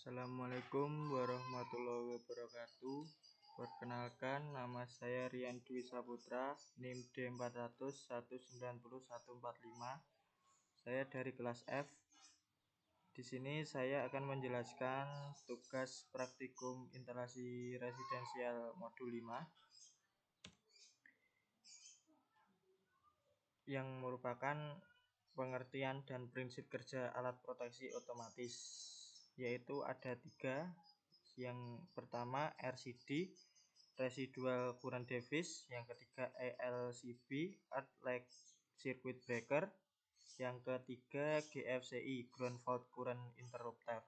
Assalamualaikum warahmatullahi wabarakatuh. Perkenalkan, nama saya Rian Dwi Saputra, NIM D400190145. Saya dari kelas F. Di sini saya akan menjelaskan tugas praktikum instalasi residensial modul 5 yang merupakan pengertian dan prinsip kerja alat proteksi otomatis, yaitu ada 3. Yang pertama RCD, Residual Current Device. Yang ketiga ELCB, Earth Like Circuit Breaker. Yang ketiga GFCI, Ground Fault Current Interrupter.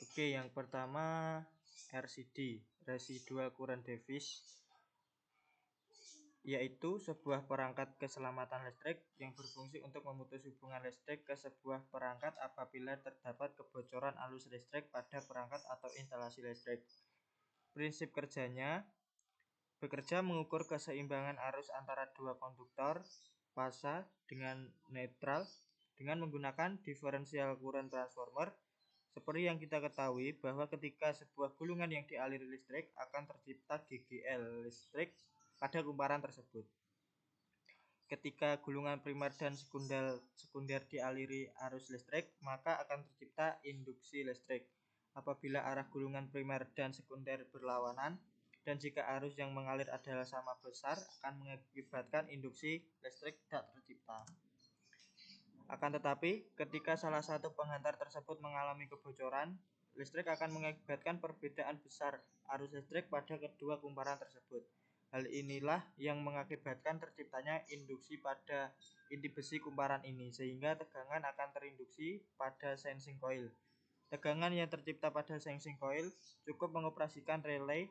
Oke, yang pertama RCD, Residual Current Device, yaitu sebuah perangkat keselamatan listrik yang berfungsi untuk memutus hubungan listrik ke sebuah perangkat apabila terdapat kebocoran arus listrik pada perangkat atau instalasi listrik. Prinsip kerjanya bekerja mengukur keseimbangan arus antara dua konduktor fasa dengan netral dengan menggunakan differential current transformer. Seperti yang kita ketahui bahwa ketika sebuah gulungan yang dialiri listrik akan tercipta GGL listrik pada kumparan tersebut. Ketika gulungan primer dan sekunder dialiri arus listrik, maka akan tercipta induksi listrik. Apabila arah gulungan primer dan sekunder berlawanan, dan jika arus yang mengalir adalah sama besar, akan mengakibatkan induksi listrik tidak tercipta. Akan tetapi, ketika salah satu penghantar tersebut mengalami kebocoran, listrik akan mengakibatkan perbedaan besar arus listrik pada kedua kumparan tersebut. Hal inilah yang mengakibatkan terciptanya induksi pada inti besi kumparan ini, sehingga tegangan akan terinduksi pada sensing coil. Tegangan yang tercipta pada sensing coil cukup mengoperasikan relay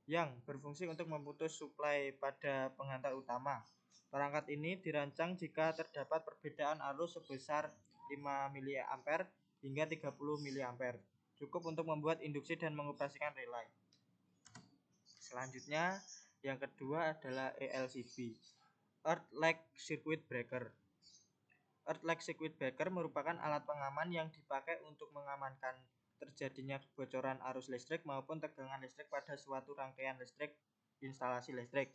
yang berfungsi untuk memutus suplai pada penghantar utama. Perangkat ini dirancang jika terdapat perbedaan arus sebesar 5 mA hingga 30 mA, cukup untuk membuat induksi dan mengoperasikan relay. Selanjutnya, yang kedua adalah ELCB, Earth Like Circuit Breaker. Earth Like Circuit Breaker merupakan alat pengaman yang dipakai untuk mengamankan terjadinya kebocoran arus listrik maupun tegangan listrik pada suatu rangkaian listrik instalasi listrik.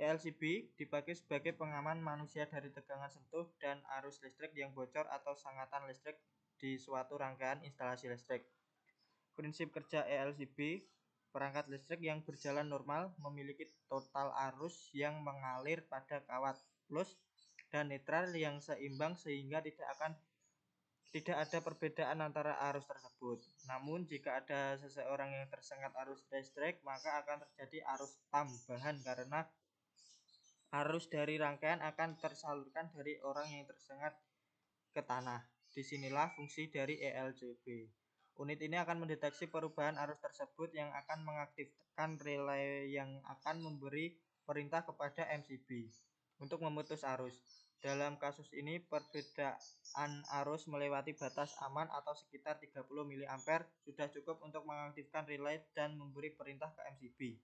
ELCB dipakai sebagai pengaman manusia dari tegangan sentuh dan arus listrik yang bocor atau sangatan listrik di suatu rangkaian instalasi listrik. Prinsip kerja ELCB: perangkat listrik yang berjalan normal memiliki total arus yang mengalir pada kawat plus dan netral yang seimbang sehingga tidak ada perbedaan antara arus tersebut. Namun jika ada seseorang yang tersengat arus listrik, maka akan terjadi arus tambahan karena arus dari rangkaian akan tersalurkan dari orang yang tersengat ke tanah. Disinilah fungsi dari ELCB. Unit ini akan mendeteksi perubahan arus tersebut yang akan mengaktifkan relay yang akan memberi perintah kepada MCB untuk memutus arus. Dalam kasus ini, perbedaan arus melewati batas aman atau sekitar 30 mA sudah cukup untuk mengaktifkan relay dan memberi perintah ke MCB,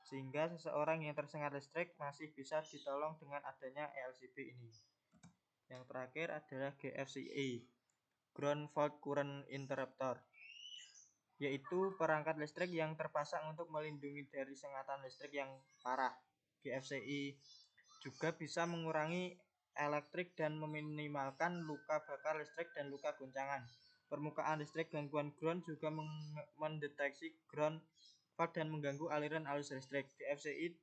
sehingga seseorang yang tersengat listrik masih bisa ditolong dengan adanya ELCB ini. Yang terakhir adalah GFCI, Ground Fault Current Interrupter, yaitu perangkat listrik yang terpasang untuk melindungi dari sengatan listrik yang parah. GFCI juga bisa mengurangi elektrik dan meminimalkan luka bakar listrik dan luka goncangan. Permukaan listrik gangguan ground juga mendeteksi ground fault dan mengganggu aliran arus listrik. GFCI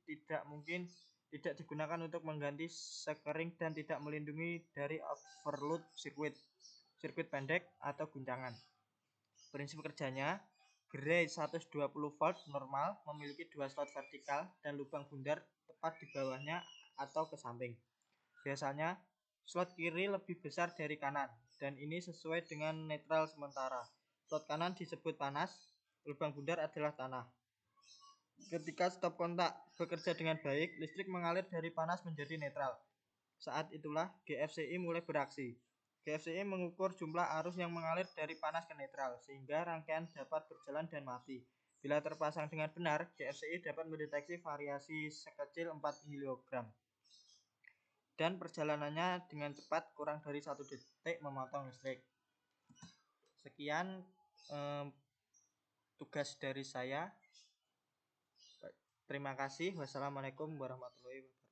tidak digunakan untuk mengganti sekering dan tidak melindungi dari overload sirkuit pendek atau guncangan. Prinsip kerjanya: gerai 120 volt normal memiliki 2 slot vertikal dan lubang bundar tepat di bawahnya atau ke samping. Biasanya slot kiri lebih besar dari kanan, dan ini sesuai dengan netral sementara. Slot kanan disebut panas, lubang bundar adalah tanah. Ketika stop kontak bekerja dengan baik, listrik mengalir dari panas menjadi netral. Saat itulah GFCI mulai beraksi. GFCI mengukur jumlah arus yang mengalir dari panas ke netral, sehingga rangkaian dapat berjalan dan mati. Bila terpasang dengan benar, GFCI dapat mendeteksi variasi sekecil 4 mg. Dan perjalanannya dengan cepat kurang dari 1 detik memotong listrik. Sekian tugas dari saya. Terima kasih. Wassalamualaikum warahmatullahi wabarakatuh.